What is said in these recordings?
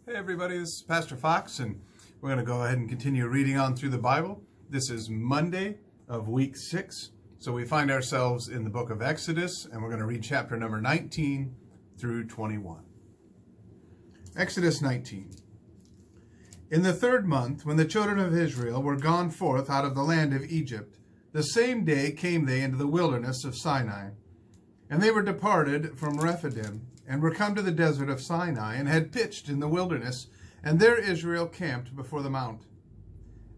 Hey everybody, this is Pastor Fox, and we're going to go ahead and continue reading on through the Bible. This is Monday of week 6, so we find ourselves in the book of Exodus, and we're going to read chapter number 19 through 21. Exodus 19. In the 3rd month, when the children of Israel were gone forth out of the land of Egypt, the same day came they into the wilderness of Sinai. And they were departed from Rephidim, and were come to the desert of Sinai, and had pitched in the wilderness, and there Israel camped before the mount.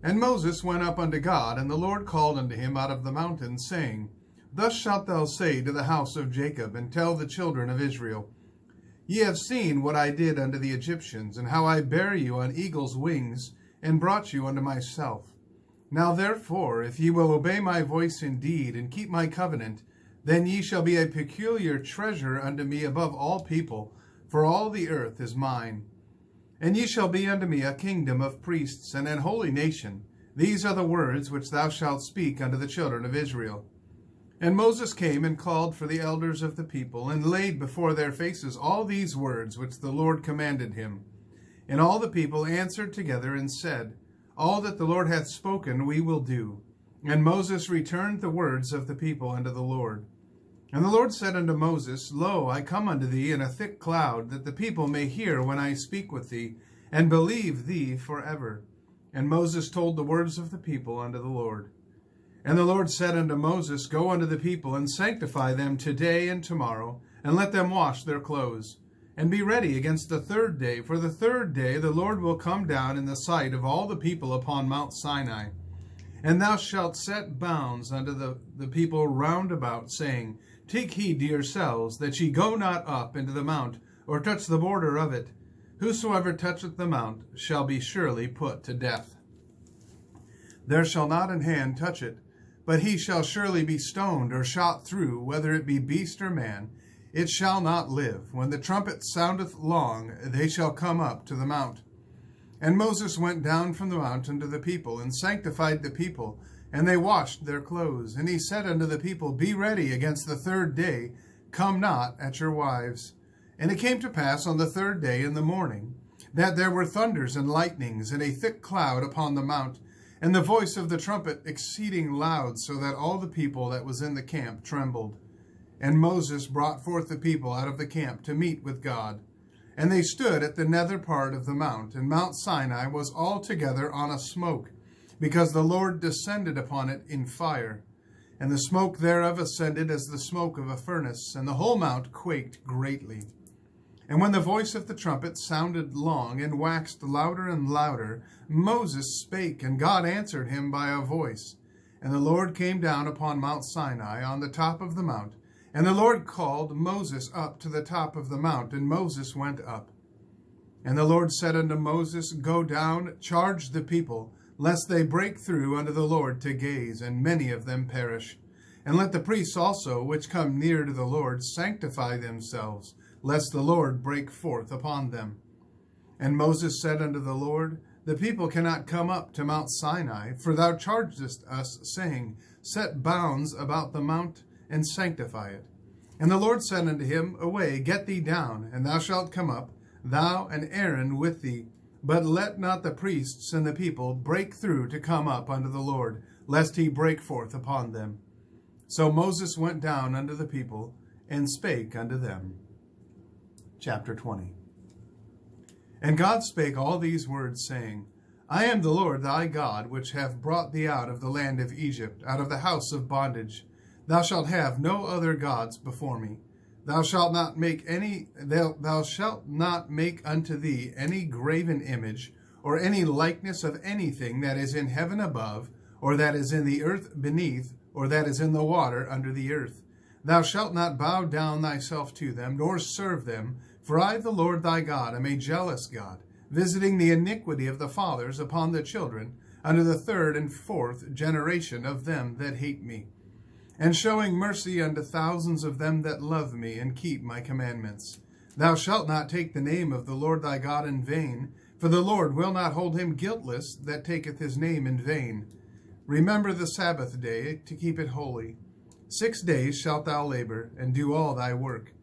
And Moses went up unto God, and the Lord called unto him out of the mountain, saying, Thus shalt thou say to the house of Jacob, and tell the children of Israel, Ye have seen what I did unto the Egyptians, and how I bare you on eagle's wings, and brought you unto myself. Now therefore, if ye will obey my voice indeed, and keep my covenant, then ye shall be a peculiar treasure unto me above all people, for all the earth is mine. And ye shall be unto me a kingdom of priests and an holy nation. These are the words which thou shalt speak unto the children of Israel. And Moses came and called for the elders of the people, and laid before their faces all these words which the Lord commanded him. And all the people answered together and said, All that the Lord hath spoken we will do. And Moses returned the words of the people unto the Lord. And the Lord said unto Moses, Lo, I come unto thee in a thick cloud, that the people may hear when I speak with thee, and believe thee forever. And Moses told the words of the people unto the Lord. And the Lord said unto Moses, Go unto the people, and sanctify them today and tomorrow, and let them wash their clothes. And be ready against the 3rd day, for the 3rd day the Lord will come down in the sight of all the people upon Mount Sinai. And thou shalt set bounds unto the people round about, saying, Take heed to yourselves, that ye go not up into the mount, or touch the border of it. Whosoever toucheth the mount shall be surely put to death. There shall not an hand touch it, but he shall surely be stoned or shot through, whether it be beast or man. It shall not live. When the trumpet soundeth long, they shall come up to the mount. And Moses went down from the mount unto the people, and sanctified the people, and they washed their clothes. And he said unto the people, Be ready against the 3rd day, come not at your wives. And it came to pass on the 3rd day in the morning, that there were thunders and lightnings, and a thick cloud upon the mount, and the voice of the trumpet exceeding loud, so that all the people that was in the camp trembled. And Moses brought forth the people out of the camp to meet with God. And they stood at the nether part of the mount, and Mount Sinai was altogether on a smoke, because the Lord descended upon it in fire. And the smoke thereof ascended as the smoke of a furnace, and the whole mount quaked greatly. And when the voice of the trumpet sounded long, and waxed louder and louder, Moses spake, and God answered him by a voice. And the Lord came down upon Mount Sinai on the top of the mount, and the Lord called Moses up to the top of the mount, and Moses went up. And the Lord said unto Moses, Go down, charge the people, lest they break through unto the Lord to gaze, and many of them perish. And let the priests also, which come near to the Lord, sanctify themselves, lest the Lord break forth upon them. And Moses said unto the Lord, The people cannot come up to Mount Sinai, for thou chargest us, saying, Set bounds about the mount, and sanctify it. And the Lord said unto him, Away, get thee down, and thou shalt come up, thou and Aaron with thee. But let not the priests and the people break through to come up unto the Lord, lest he break forth upon them. So Moses went down unto the people, and spake unto them. Chapter 20. And God spake all these words, saying, I am the Lord thy God, which have brought thee out of the land of Egypt, out of the house of bondage. Thou shalt have no other gods before me. Thou shalt not make unto thee any graven image, or any likeness of anything that is in heaven above, or that is in the earth beneath, or that is in the water under the earth. Thou shalt not bow down thyself to them, nor serve them, for I, the Lord thy God, am a jealous God, visiting the iniquity of the fathers upon the children, unto the 3rd and 4th generation of them that hate me, and showing mercy unto thousands of them that love me and keep my commandments. Thou shalt not take the name of the Lord thy God in vain, for the Lord will not hold him guiltless that taketh his name in vain. Remember the Sabbath day to keep it holy. 6 days shalt thou labor, and do all thy work.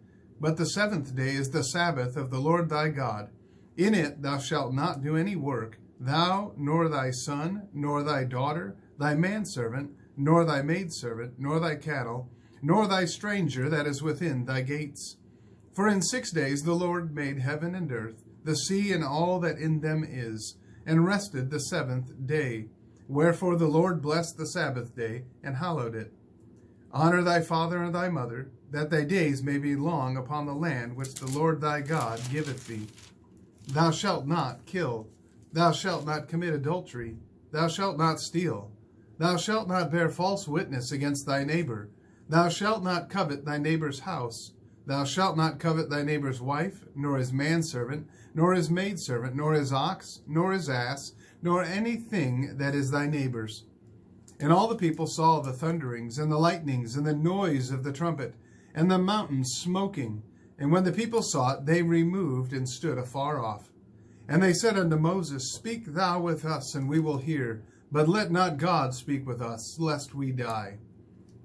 But the 7th day is the Sabbath of the Lord thy God. In it thou shalt not do any work, thou, nor thy son, nor thy daughter, thy manservant, nor thy maidservant, nor thy cattle, nor thy stranger that is within thy gates. For in 6 days the Lord made heaven and earth, the sea and all that in them is, and rested the 7th day. Wherefore the Lord blessed the Sabbath day, and hallowed it. Honor thy father and thy mother, that thy days may be long upon the land which the Lord thy God giveth thee. Thou shalt not kill. Thou shalt not commit adultery. Thou shalt not steal. Thou shalt not bear false witness against thy neighbor. Thou shalt not covet thy neighbor's house. Thou shalt not covet thy neighbor's wife, nor his manservant, nor his maidservant, nor his ox, nor his ass, nor anything that is thy neighbor's. And all the people saw the thunderings, and the lightnings, and the noise of the trumpet, and the mountain smoking. And when the people saw it, they removed and stood afar off. And they said unto Moses, Speak thou with us, and we will hear. But let not God speak with us, lest we die.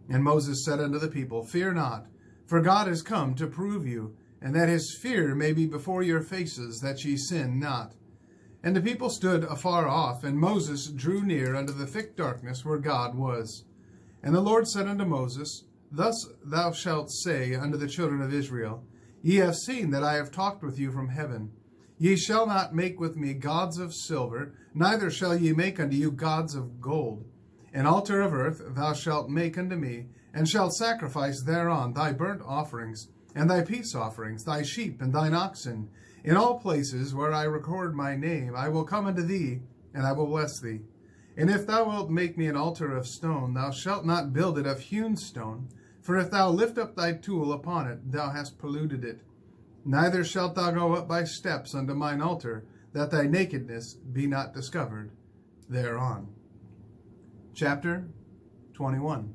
And Moses said unto the people, Fear not, for God is come to prove you, and that his fear may be before your faces, that ye sin not. And the people stood afar off, and Moses drew near unto the thick darkness where God was. And the Lord said unto Moses, Thus thou shalt say unto the children of Israel, Ye have seen that I have talked with you from heaven. Ye shall not make with me gods of silver, neither shall ye make unto you gods of gold. An altar of earth thou shalt make unto me, and shalt sacrifice thereon thy burnt offerings, and thy peace offerings, thy sheep and thine oxen. In all places where I record my name, I will come unto thee, and I will bless thee. And if thou wilt make me an altar of stone, thou shalt not build it of hewn stone, for if thou lift up thy tool upon it, thou hast polluted it. Neither shalt thou go up by steps unto mine altar, that thy nakedness be not discovered thereon. Chapter 21.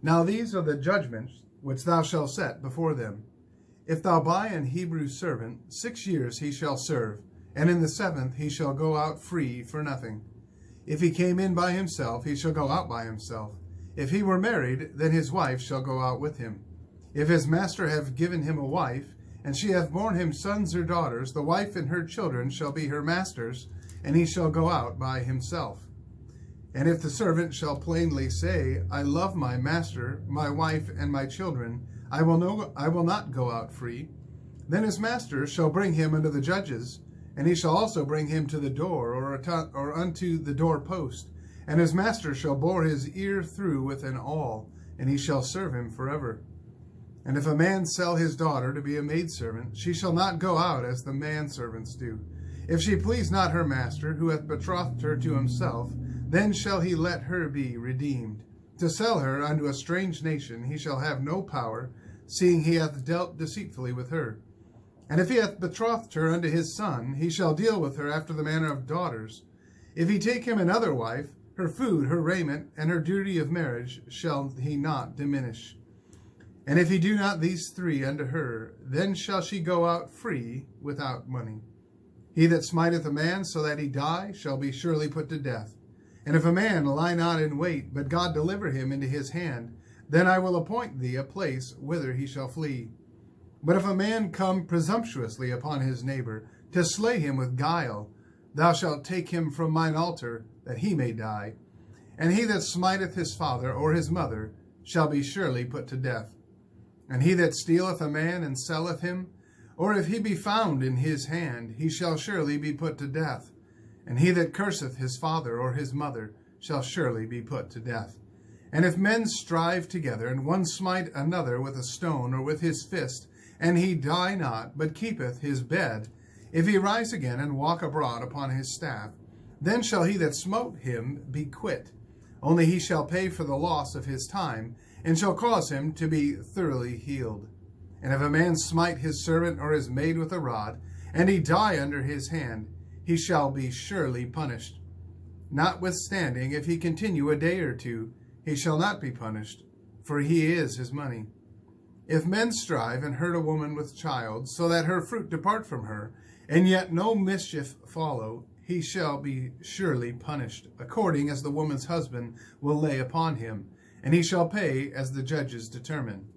Now these are the judgments which thou shalt set before them. If thou buy an Hebrew servant, 6 years he shall serve, and in the 7th he shall go out free for nothing. If he came in by himself, he shall go out by himself. If he were married, then his wife shall go out with him. If his master have given him a wife, and she hath borne him sons or daughters, the wife and her children shall be her master's, and he shall go out by himself. And if the servant shall plainly say, I love my master, my wife, and my children, I will not go out free, then his master shall bring him unto the judges, and he shall also bring him to the door, or unto the doorpost, and his master shall bore his ear through with an awl, and he shall serve him forever. And if a man sell his daughter to be a maidservant, she shall not go out as the manservants do. If she please not her master, who hath betrothed her to himself, then shall he let her be redeemed. To sell her unto a strange nation he shall have no power, seeing he hath dealt deceitfully with her. And if he hath betrothed her unto his son, he shall deal with her after the manner of daughters. If he take him another wife, her food, her raiment, and her duty of marriage shall he not diminish. And if he do not these 3 unto her, then shall she go out free without money. He that smiteth a man so that he die shall be surely put to death. And if a man lie not in wait, but God deliver him into his hand, then I will appoint thee a place whither he shall flee. But if a man come presumptuously upon his neighbor, to slay him with guile, thou shalt take him from mine altar, that he may die. And he that smiteth his father or his mother shall be surely put to death. And he that stealeth a man and selleth him, or if he be found in his hand, he shall surely be put to death. And he that curseth his father or his mother shall surely be put to death. And if men strive together, and one smite another with a stone or with his fist, and he die not, but keepeth his bed, if he rise again and walk abroad upon his staff, then shall he that smote him be quit. Only he shall pay for the loss of his time, and shall cause him to be thoroughly healed. And if a man smite his servant or his maid with a rod, and he die under his hand, he shall be surely punished. Notwithstanding, if he continue a day or 2, he shall not be punished, for he is his money. If men strive and hurt a woman with child, so that her fruit depart from her, and yet no mischief follow, he shall be surely punished, according as the woman's husband will lay upon him, and he shall pay as the judges determine.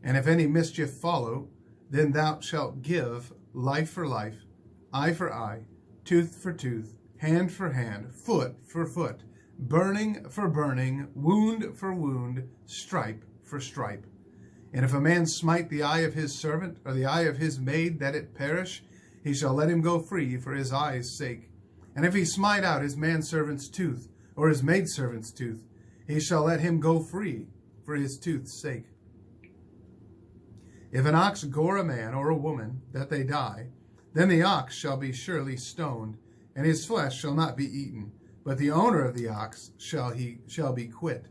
And if any mischief follow, then thou shalt give life for life, eye for eye, tooth for tooth, hand for hand, foot for foot, burning for burning, wound for wound, stripe for stripe. And if a man smite the eye of his servant, or the eye of his maid, that it perish, he shall let him go free for his eye's sake. And if he smite out his manservant's tooth, or his maidservant's tooth, he shall let him go free for his tooth's sake. If an ox gore a man or a woman, that they die, then the ox shall be surely stoned, and his flesh shall not be eaten, but the owner of the ox shall be quit.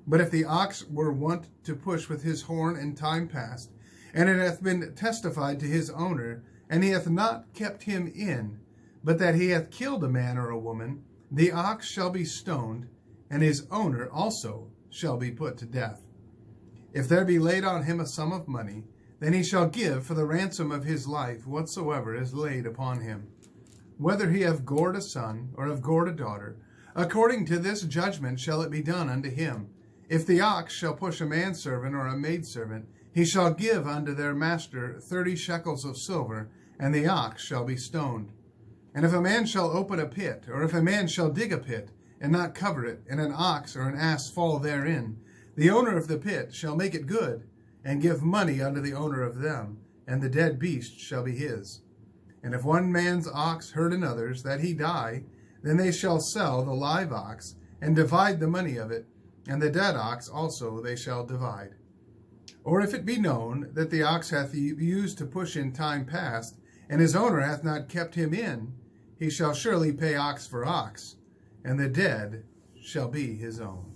But if the ox were wont to push with his horn in time past, and it hath been testified to his owner, and he hath not kept him in, but that he hath killed a man or a woman, the ox shall be stoned, and his owner also shall be put to death. If there be laid on him a sum of money, then he shall give for the ransom of his life whatsoever is laid upon him. Whether he have gored a son, or have gored a daughter, according to this judgment shall it be done unto him. If the ox shall push a manservant or a maidservant, he shall give unto their master 30 shekels of silver, and the ox shall be stoned. And if a man shall open a pit, or if a man shall dig a pit, and not cover it, and an ox or an ass fall therein, the owner of the pit shall make it good, and give money unto the owner of them, and the dead beast shall be his. And if one man's ox hurt another's, that he die, then they shall sell the live ox, and divide the money of it, and the dead ox also they shall divide. Or if it be known that the ox hath used to push in time past, and his owner hath not kept him in, he shall surely pay ox for ox, and the dead shall be his own.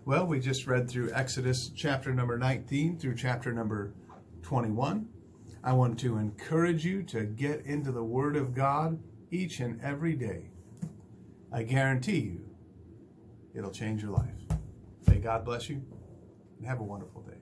Well, we just read through Exodus chapter number 19 through chapter number 21. I want to encourage you to get into the Word of God each and every day. I guarantee you, it'll change your life. May God bless you, and have a wonderful day.